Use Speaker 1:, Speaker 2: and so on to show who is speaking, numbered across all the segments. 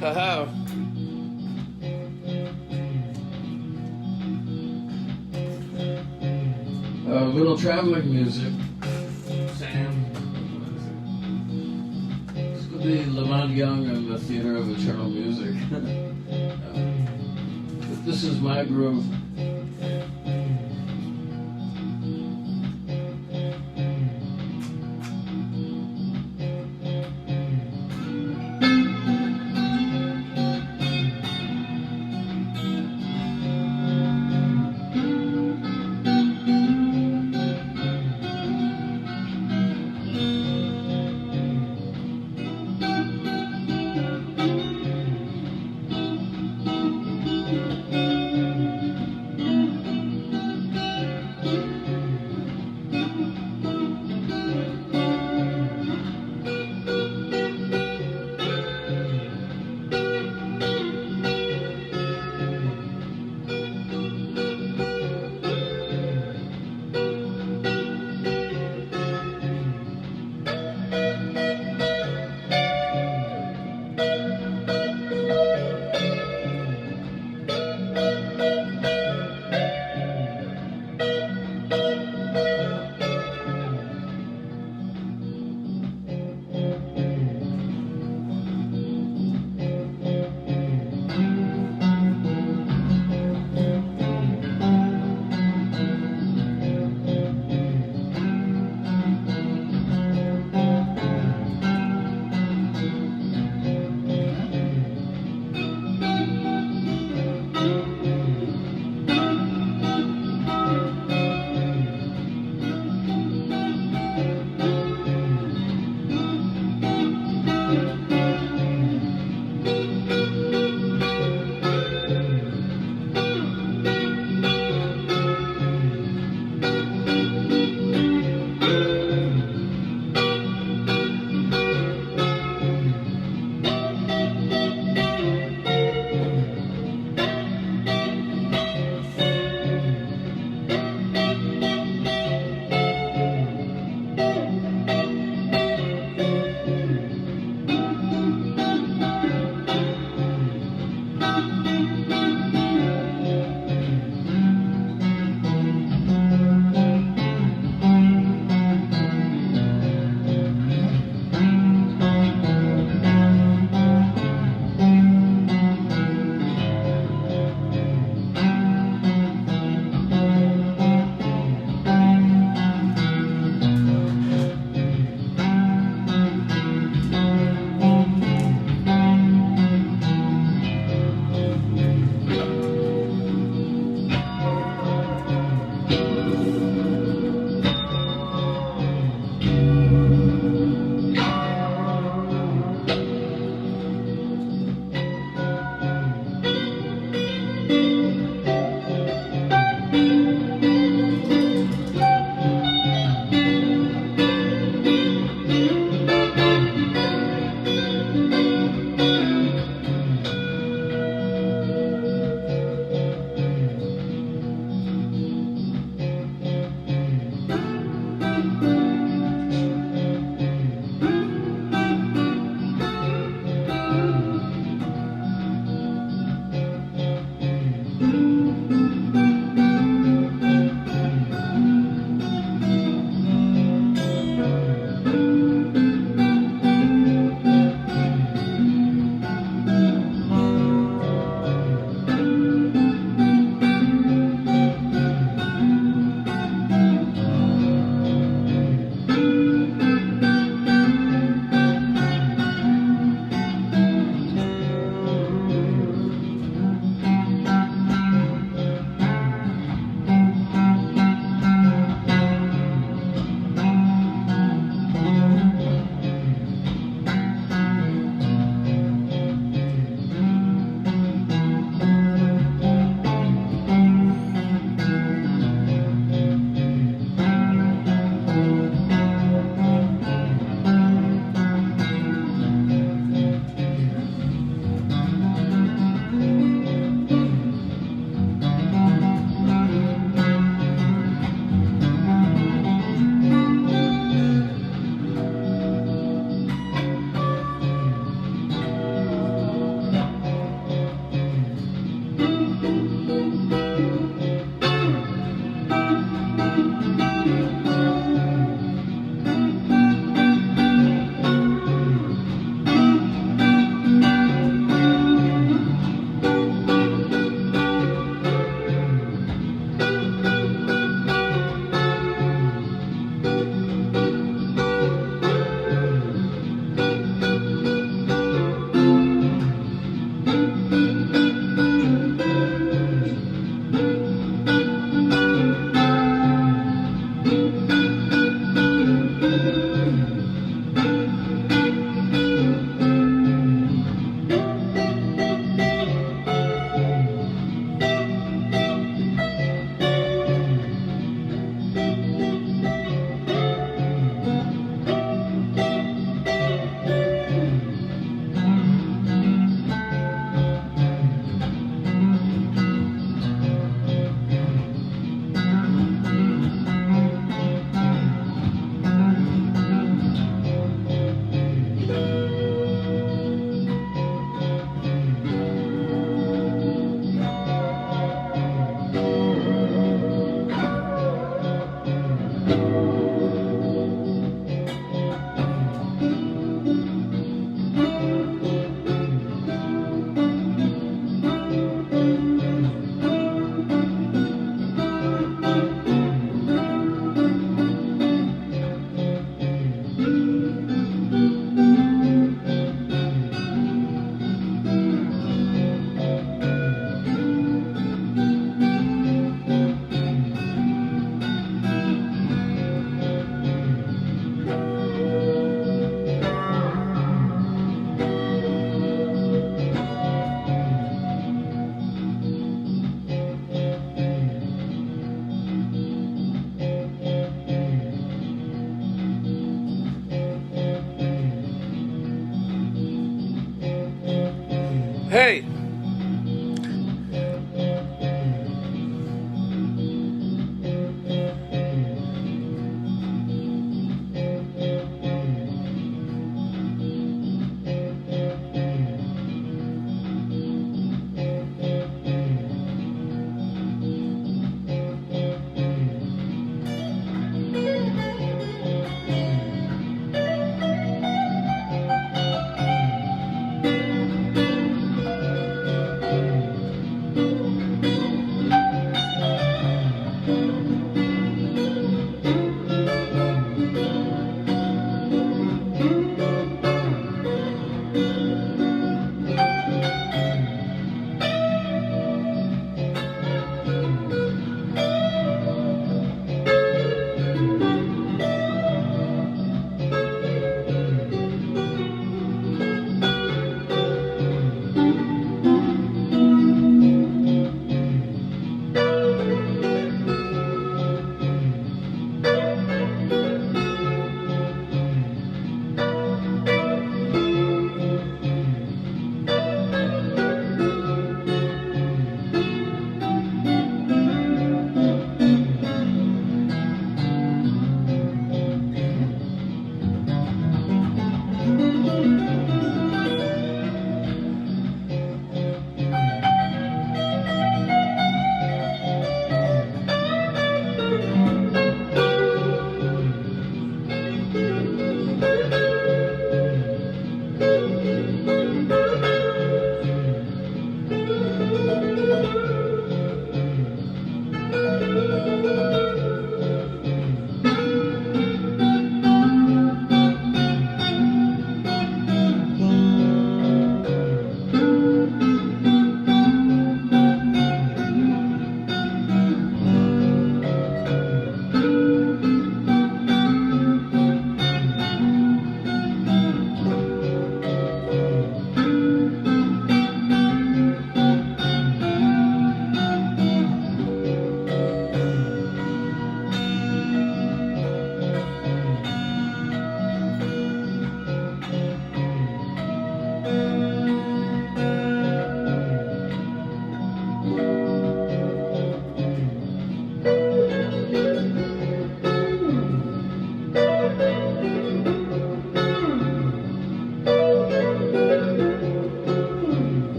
Speaker 1: Haha. Little traveling music. Sam. This could be Lamont Young and the Theater of Eternal Music. But this is my groove.
Speaker 2: Hey!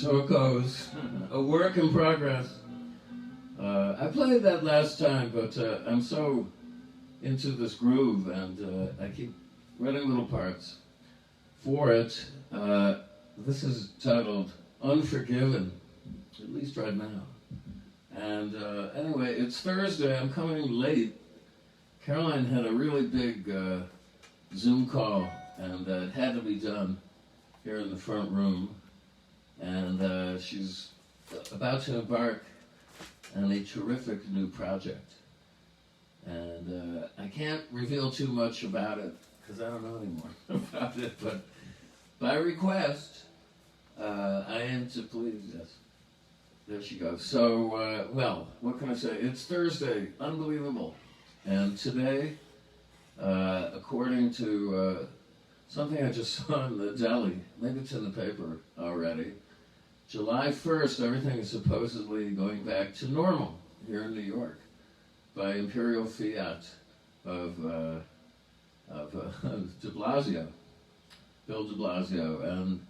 Speaker 1: So it goes. A work in progress. I played that last time, but I'm so into this groove, and I keep writing little parts for it. This is titled Unforgiven, at least right now. And anyway, it's Thursday. I'm coming late. Caroline had a really big Zoom call, and it had to be done here in the front room. And she's about to embark on a terrific new project. And I can't reveal too much about it because I don't know anymore about it, but by request, I am to please, yes. There she goes. So, well, what can I say? It's Thursday, unbelievable. And today, according to something I just saw in the deli, maybe it's in the paper already, July 1st, everything is supposedly going back to normal here in New York by imperial fiat of de Blasio, Bill de Blasio. And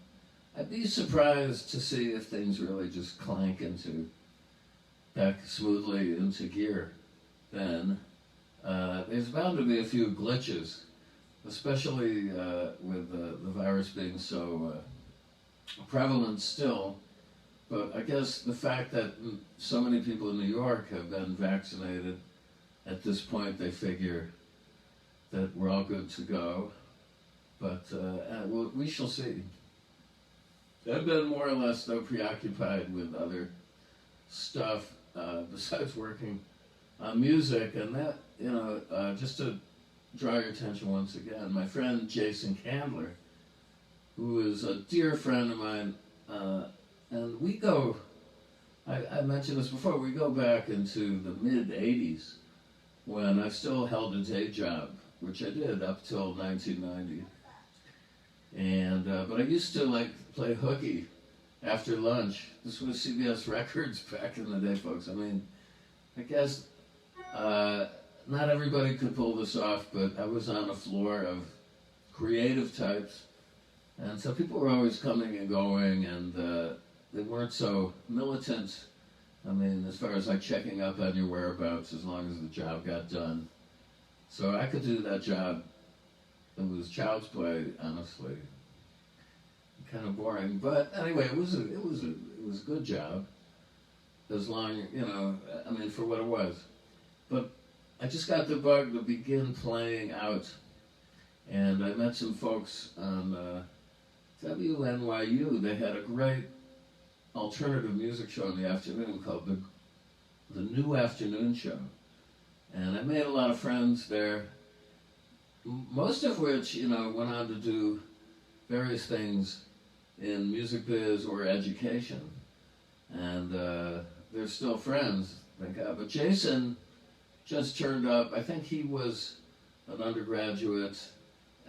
Speaker 1: I'd be surprised to see if things really just clank back smoothly into gear then. There's bound to be a few glitches, especially with the virus being so prevalent still. But I guess the fact that so many people in New York have been vaccinated, at this point they figure that we're all good to go. But we shall see. I've been more or less, though, preoccupied with other stuff besides working on music. And that, just to draw your attention once again, my friend Jason Candler, who is a dear friend of mine, and we go, I mentioned this before, we go back into the mid-'80s when I still held a day job, which I did up till 1990. And but I used to play hooky after lunch. This was CBS Records back in the day, folks. I mean, I guess not everybody could pull this off, but I was on a floor of creative types, and so people were always coming and going, and they weren't so militant. I mean, as far as checking up on your whereabouts, as long as the job got done. So I could do that job. It was child's play, honestly. Kind of boring, but anyway, it was a good job. As long, I mean, for what it was. But I just got the bug to begin playing out, and I met some folks on WNYU. They had a great alternative music show in the afternoon called the New Afternoon Show, and I made a lot of friends there. Most of which, went on to do various things in music biz or education, and they're still friends, thank God. But Jason just turned up. I think he was an undergraduate.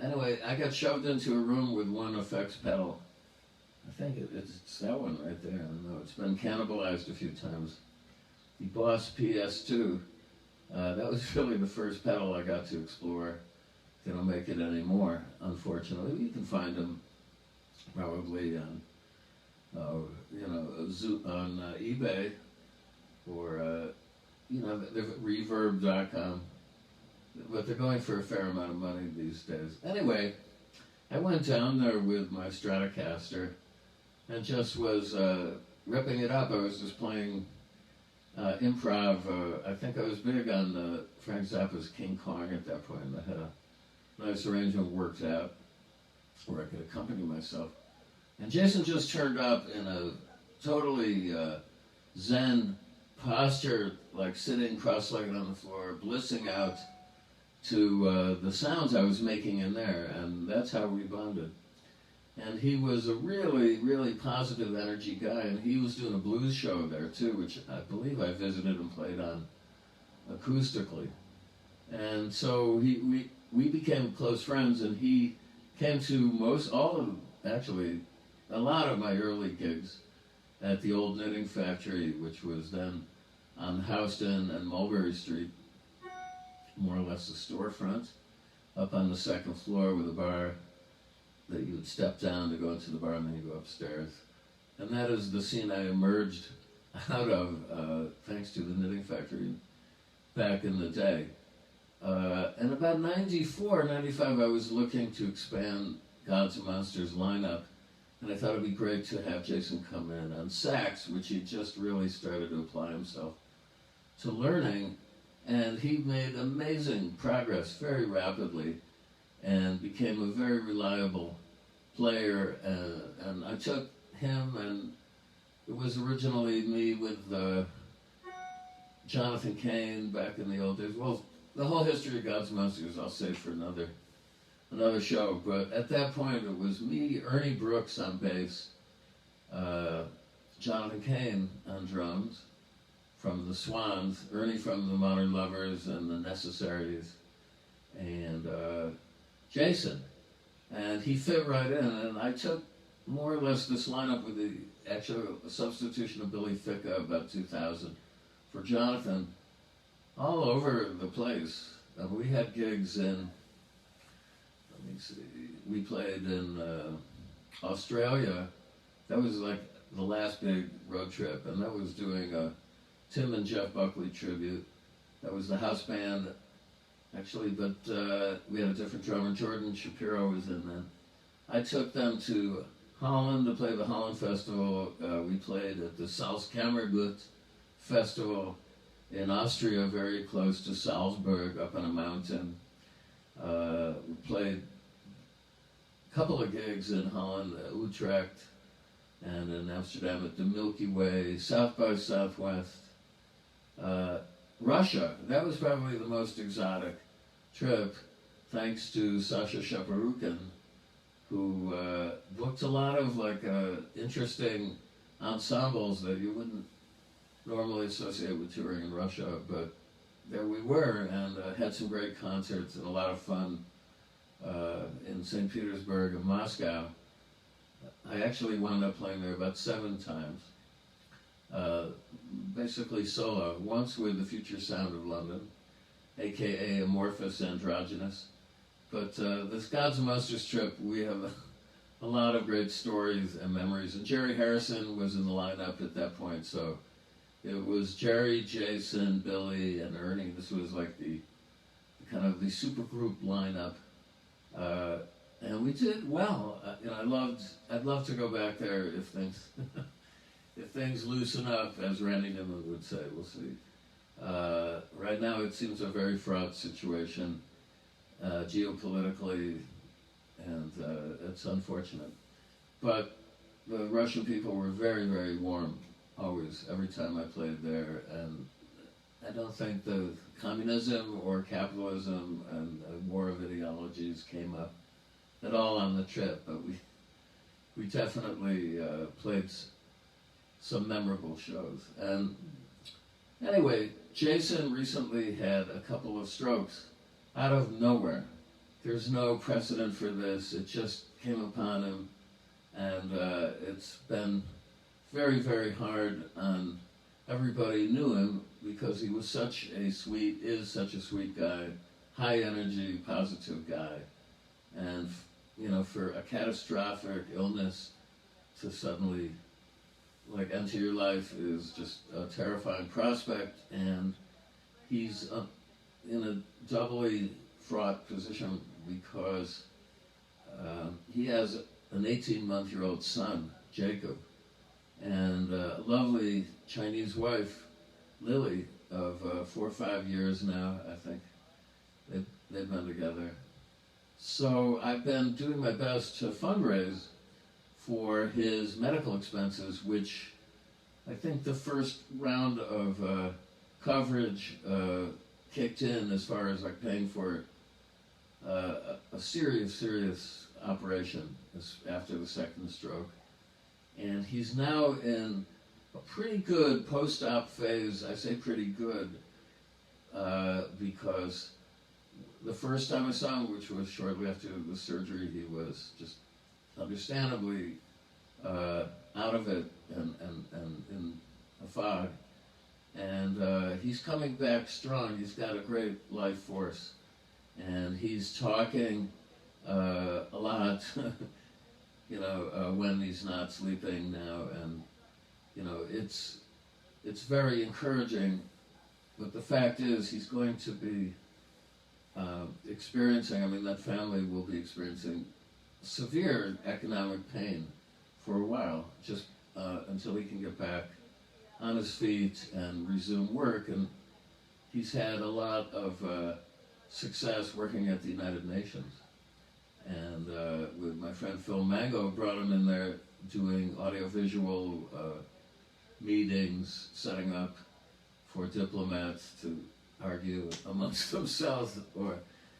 Speaker 1: Anyway, I got shoved into a room with one effects pedal. I think it's that one right there. I don't know. It's been cannibalized a few times. The Boss PS2. That was really the first pedal I got to explore. They don't make it anymore, unfortunately. You can find them probably on, on eBay or, reverb.com. But they're going for a fair amount of money these days. Anyway, I went down there with my Stratocaster and just was ripping it up. I was just playing improv. I think I was big on Frank Zappa's King Kong at that point. I had a nice arrangement worked out where I could accompany myself. And Jason just turned up in a totally zen posture, like sitting cross-legged on the floor, blissing out to the sounds I was making in there, and that's how we bonded. And he was a really, really positive energy guy, and he was doing a blues show there too, which I believe I visited and played on acoustically. And so we became close friends, and he came to a lot of my early gigs at the old knitting factory, which was then on Houston and Mulberry Street, more or less a storefront, up on the second floor with a bar that you would step down to go into the bar and then you go upstairs. And that is the scene I emerged out of, thanks to the knitting factory back in the day. And about 94, 95, I was looking to expand Gods and Monsters lineup, and I thought it'd be great to have Jason come in on sax, which he just really started to apply himself to learning, and he made amazing progress very rapidly and became a very reliable player, and I took him, and it was originally me with Jonathan Cain back in the old days. Well, the whole history of Gods and Monsters I'll save for another show, but at that point it was me, Ernie Brooks on bass, Jonathan Cain on drums from the Swans, Ernie from the Modern Lovers and the Necessaries, and Jason. And he fit right in, and I took more or less this lineup with the actual substitution of Billy Thicka about 2000 for Jonathan all over the place. And we had gigs in, we played in Australia. That was like the last big road trip, and that was doing a Tim and Jeff Buckley tribute. That was the house band, actually, but we had a different drummer. Jordan Shapiro was in then. I took them to Holland to play the Holland Festival. We played at the Salzkammergut Festival in Austria, very close to Salzburg, up on a mountain. We played a couple of gigs in Holland, Utrecht, and in Amsterdam at the Milky Way, South by Southwest. Russia, that was probably the most exotic trip, thanks to Sasha Shaparukin, who booked a lot of interesting ensembles that you wouldn't normally associate with touring in Russia, but there we were, and had some great concerts and a lot of fun in St. Petersburg and Moscow. I actually wound up playing there about 7 times. Basically solo, once with the Future Sound of London, aka Amorphous Androgynous. But this Gods and Monsters trip, we have a lot of great stories and memories. And Jerry Harrison was in the lineup at that point, so it was Jerry, Jason, Billy, and Ernie. This was like the kind of the supergroup lineup. And we did well. I'd love to go back there if things if things loosen up, as Randy Newman would say. We'll see. Right now, it seems a very fraught situation geopolitically, and it's unfortunate. But the Russian people were very, very warm, always, every time I played there, and I don't think the communism or capitalism and war of ideologies came up at all on the trip, but we definitely played some memorable shows. And Anyway, Jason recently had a couple of strokes out of nowhere. There's no precedent for this. It just came upon him, and it's been very, very hard on everybody who knew him because he was is such a sweet guy, high energy, positive guy. And, for a catastrophic illness to suddenly enter your life is just a terrifying prospect, and he's in a doubly fraught position because he has an 18-month-old son, Jacob, and a lovely Chinese wife, Lily, of 4 or 5 years now, I think. They've been together. So I've been doing my best to fundraise for his medical expenses, which I think the first round of coverage kicked in as far as paying for a serious operation after the second stroke. And he's now in a pretty good post-op phase. I say pretty good because the first time I saw him, which was shortly after the surgery, he was just understandably out of it and in a fog. And he's coming back strong. He's got a great life force. And he's talking a lot, when he's not sleeping now. And, it's very encouraging. But the fact is, he's going to be that family will be experiencing severe economic pain for a while, just until he can get back on his feet and resume work. And he's had a lot of success working at the United Nations. And with my friend Phil Mango, brought him in there doing audiovisual meetings, setting up for diplomats to argue amongst themselves or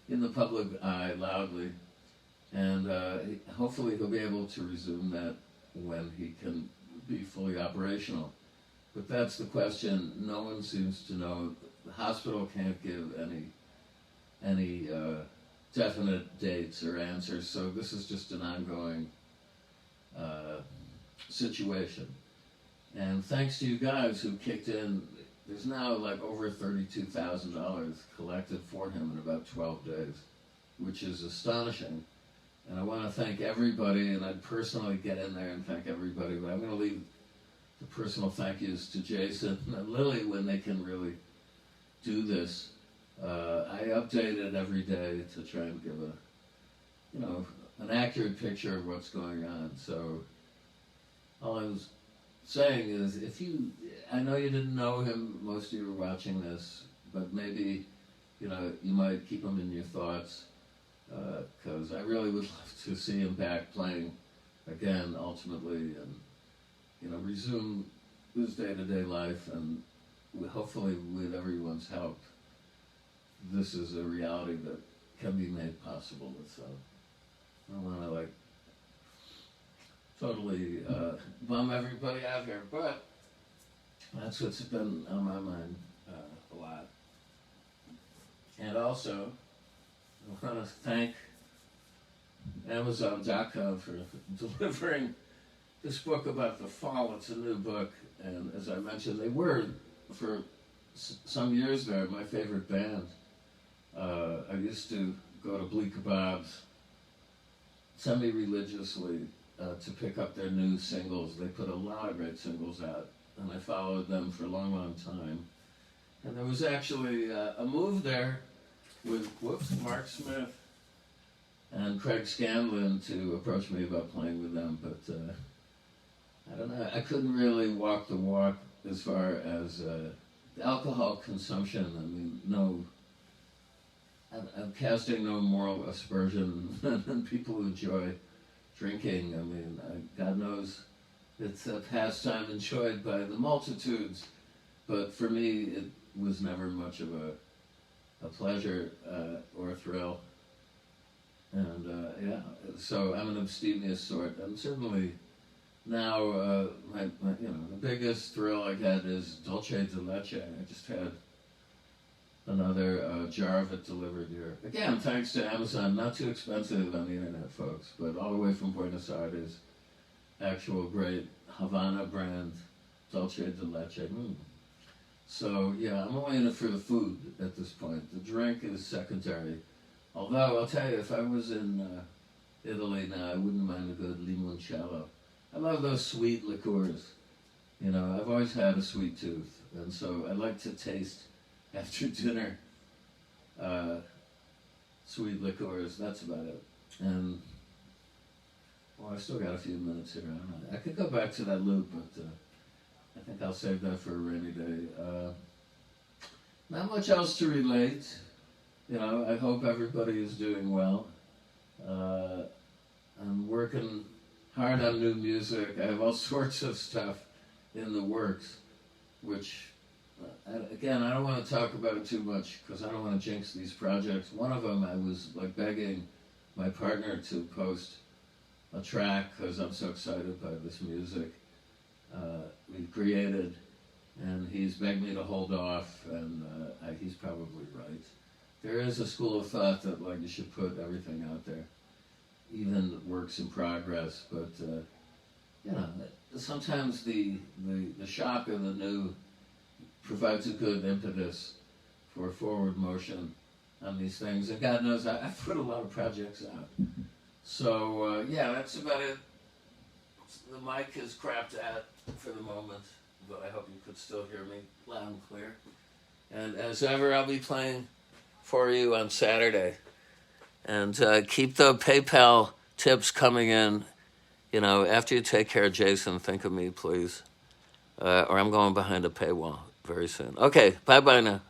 Speaker 1: in the public eye loudly. And hopefully he'll be able to resume that when he can be fully operational. But that's the question. No one seems to know. The hospital can't give any definite dates or answers, so this is just an ongoing situation. And thanks to you guys who kicked in, there's now over $32,000 collected for him in about 12 days, which is astonishing. And I want to thank everybody, and I'd personally get in there and thank everybody, but I'm going to leave the personal thank yous to Jason and Lily when they can really do this. I update it every day to try and give an accurate picture of what's going on. So all I was saying is, I know you didn't know him, most of you are watching this, but maybe, you might keep him in your thoughts, because I really would love to see him back playing again, ultimately, and, resume his day-to-day life, and hopefully with everyone's help, this is a reality that can be made possible. So I don't want to totally bum everybody out here, but that's what's been on my mind a lot. And also, I want to thank Amazon.com for delivering this book about the fall. It's a new book, and as I mentioned, they were, for some years there, my favorite band. I used to go to Bleak Kebabs semi-religiously to pick up their new singles. They put a lot of great singles out, and I followed them for a long, long time. And there was actually a move there with Mark Smith and Craig Scanlon to approach me about playing with them, but I don't know, I couldn't really walk the walk as far as alcohol consumption. I mean, I'm casting no moral aspersion on people who enjoy drinking. I mean, God knows it's a pastime enjoyed by the multitudes, but for me, it was never much of a pleasure or a thrill. And so I'm an abstemious sort. I'm certainly now, the biggest thrill I get is dulce de leche. I just had another jar of it delivered here. Again, thanks to Amazon, not too expensive on the internet, folks, but all the way from Buenos Aires, actual great Havana brand dulce de leche. So yeah, I'm only in it for the food at this point. The drink is secondary. Although I'll tell you, if I was in Italy now, I wouldn't mind a good limoncello. I love those sweet liqueurs. I've always had a sweet tooth, and so I like to taste after dinner sweet liqueurs. That's about it. And well, I've still got a few minutes here. I don't know. I could go back to that loop, but I think I'll save that for a rainy day. Not much else to relate. I hope everybody is doing well. I'm working hard on new music. I have all sorts of stuff in the works, which, again, I don't want to talk about it too much because I don't want to jinx these projects. One of them, I was begging my partner to post a track because I'm so excited by this music we've created, and he's begged me to hold off, and he's probably right. There is a school of thought that you should put everything out there, even works in progress. But sometimes the shock of the new provides a good impetus for forward motion on these things. And God knows I've put a lot of projects out. So that's about it. The mic is crapped out for the moment, but I hope you could still hear me loud and clear. And as ever, I'll be playing for you on Saturday. And keep the PayPal tips coming in. After you take care of Jason, think of me, please. Or I'm going behind a paywall very soon. Okay, bye-bye now.